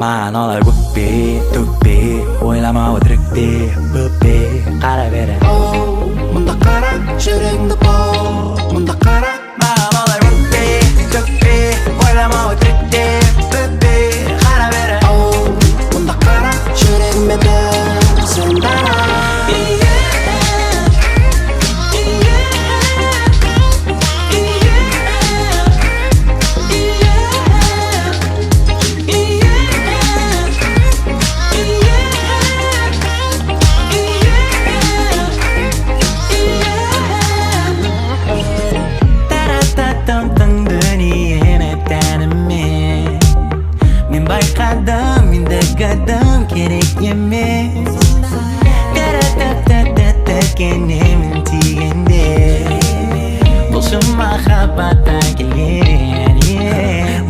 Маған олай өкпе ойламау өтірікте өкпе қара бері мұнда қара жүрегіңді бол мұнда қара маған олай өкпе ойламау өтірікте өкпе қара бері мұнда қара жүрегіме бір сен дара керек емес кенемін тигенде бұлшы махаббаттан келген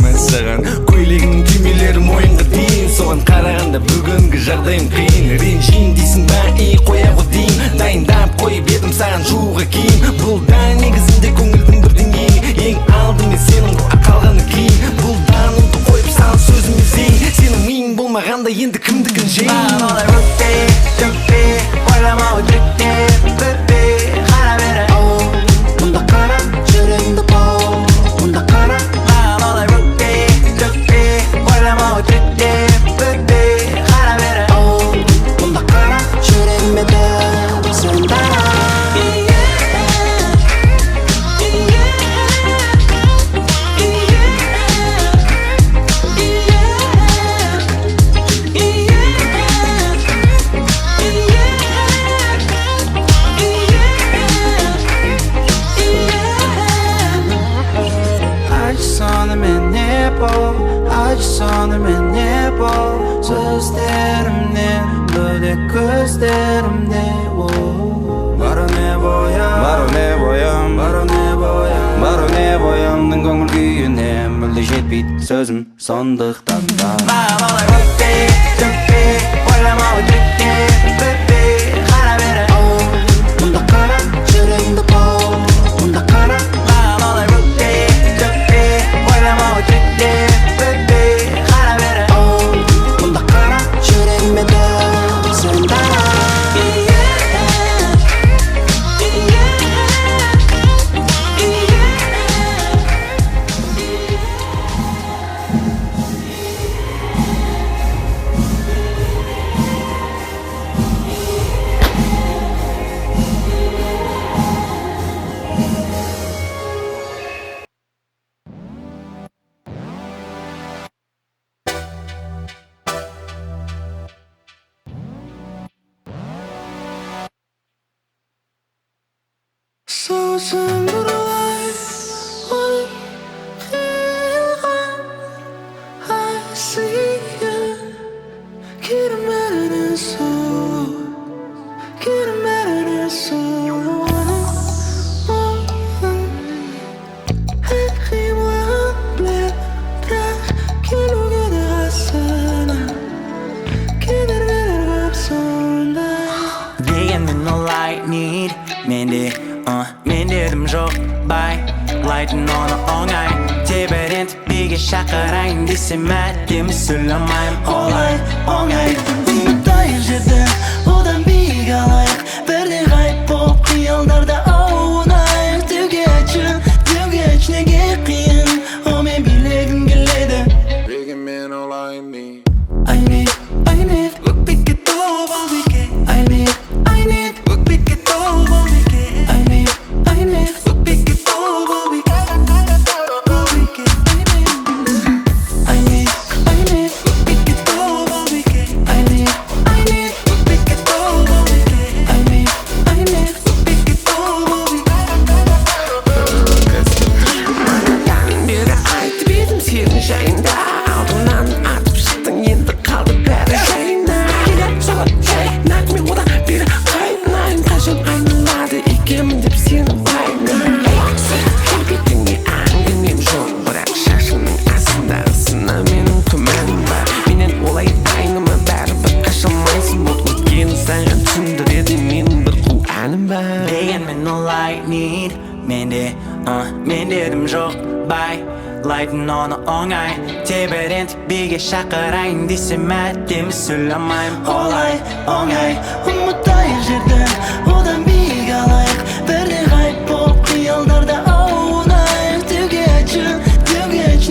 мысығын көйлегің түймелері мойынға дейін соған қарағанда бүгінгі жағдайым қиын ренжейін дейсің ба қоя ғой дейін дайындап қойып едім саған жууға киім бұл да негізінде көңілдің бір деңгейі ең алдымен сенің қалғаны кейін бұл да ұмытып қойып саған сөзіме зейін сенің миың болмағанда енді кімдікін жейін маған олай өкпе ойламау өтірікте өкпе қара бері мұнда қара жүрегіңді бол мұнда қара маған олай өкпе ойламау өтірікте өкпе қара бері мұнда қара жүрегіме бір сен дара сонымен не бол сөздерімнен бөлек көздерімде бару не боямның көңіл күйіне мүлде жетпейді сөзім сондықтан да маған олай өкпе ойламау өтірікте өкпе қара бері мұнда қара жүрегіңді бол мұнда қара маған олай өкпе ойламау өтірікте мен дедім жоқ байлайтын оны оңай тебірентіп биге шақырайын десем әдемі сөйлемеймін олай оңай ұмытайық жерді одан биік алайық бірде ғайып болып қиялдарда аунайық деуге light need мен дедім жоқ бай лайтын оны оңай тебірентіп биге шақырайын десем әдемі сөйлемеймін олай оңай ұмытайық жерді одан биік алайық бірде ғайып болып қиялдарда аунайық деуге айтшы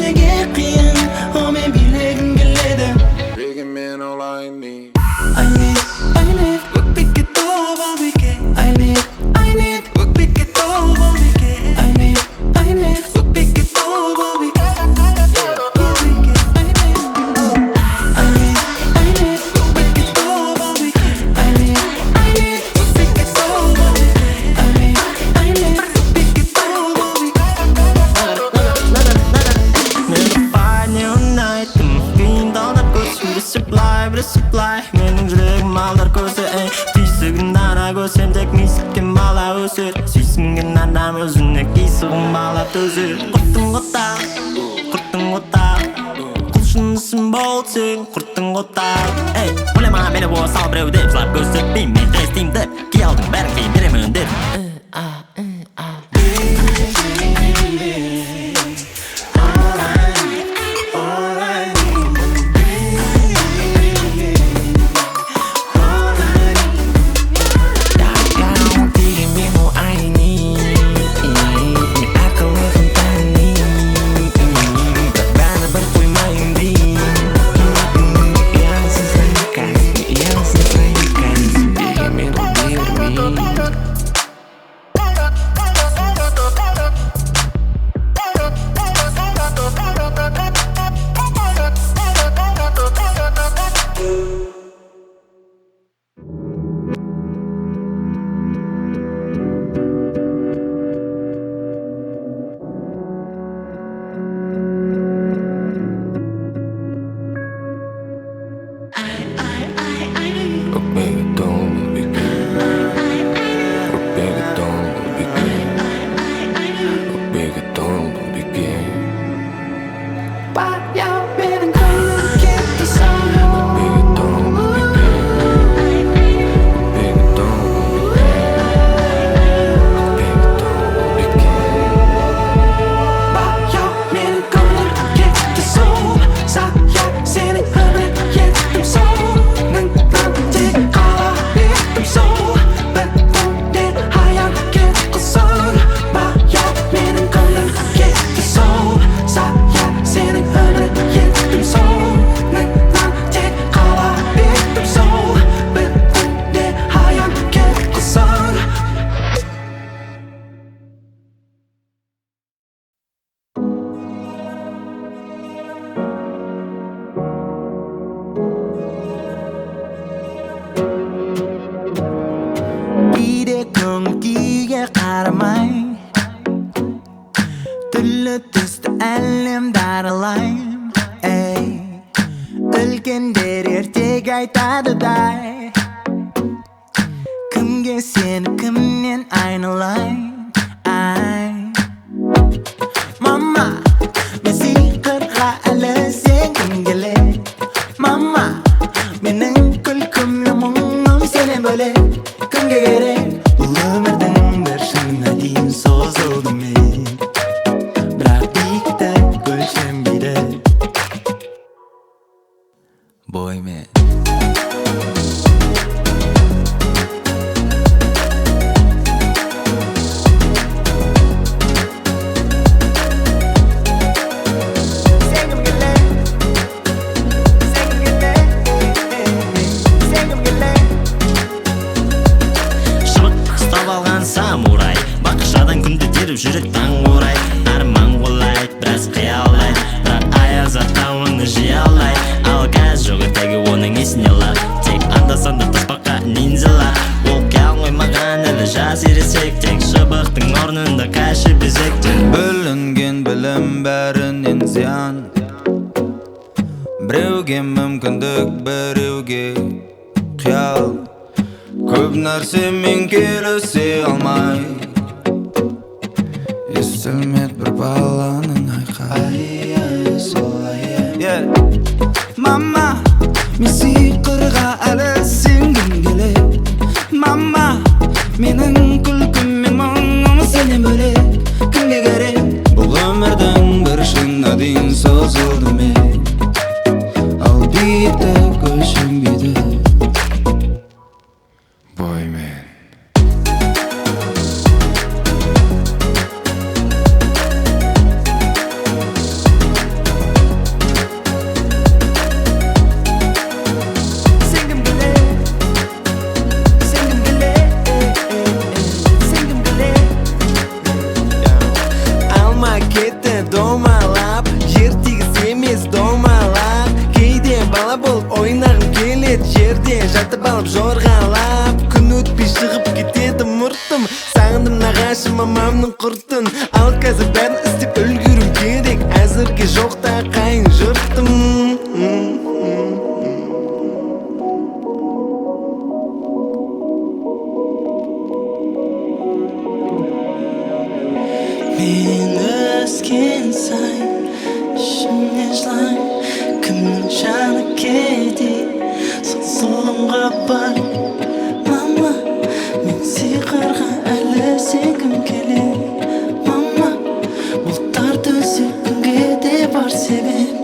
неге қиын омен билегім келеді дегенмен ол I need өкпекке толып ал бике I need өкпекке толып ал бике I need өкпекке толып ал бике Supply менің жүрегім алдар көзі түйсігін дана көсем тек мисіккен бала өсер сүйсінген адам өзіне кисігін бала төзер құрттың отақ құлшынысың болып сен құрттың отақ ойлама мені осал біреу деп жылап көрсетпеймін мен тестеймін деп қиялдың бәрін кейін беремін деп Boyman жүрек таң орай арман қолай біраз қиялай бірақ аяз атауын жия алай ал газ жоқ етегі оның есіне алар тек анда-санда таспаққа нинзалар ол қиял қоймаған әлі жас ересек тек шыбықтың орнында кәші безектер бүлінген білім бәрінен зиян біреуге мүмкіндік біреуге қиял көп нәрсемен келісе алмай естілмет бір баланың айқайы солай мама мен сиқырға әлі сенгім келеді мама менің күлкім мен жорғалап, күн өтпей шығып кетеді мұртым. Сағындым нағашым мамамның құртын, ал қазір бәрін істеп үлгерім керек. Әзірге жоқта қайын жұртым. Мен өскен сайын ішімнен жылаймын, кімнің жаны кедей сол зұлымға бай. Мама, мен сиқырға әлі сенгім келеді. Мама, бұлттарды сөккенге де бар себеп.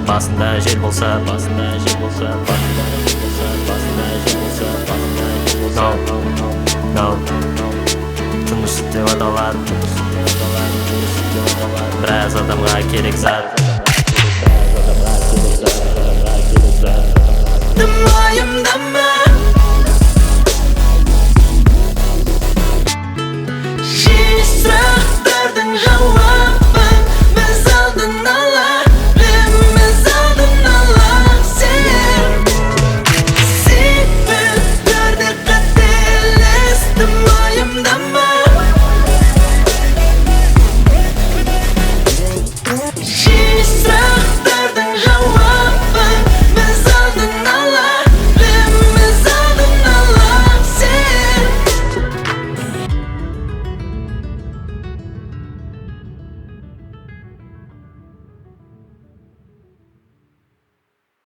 Басында жел болса, тыныш деп аталады. Біраз адамға керек зат. Дым уайымдама.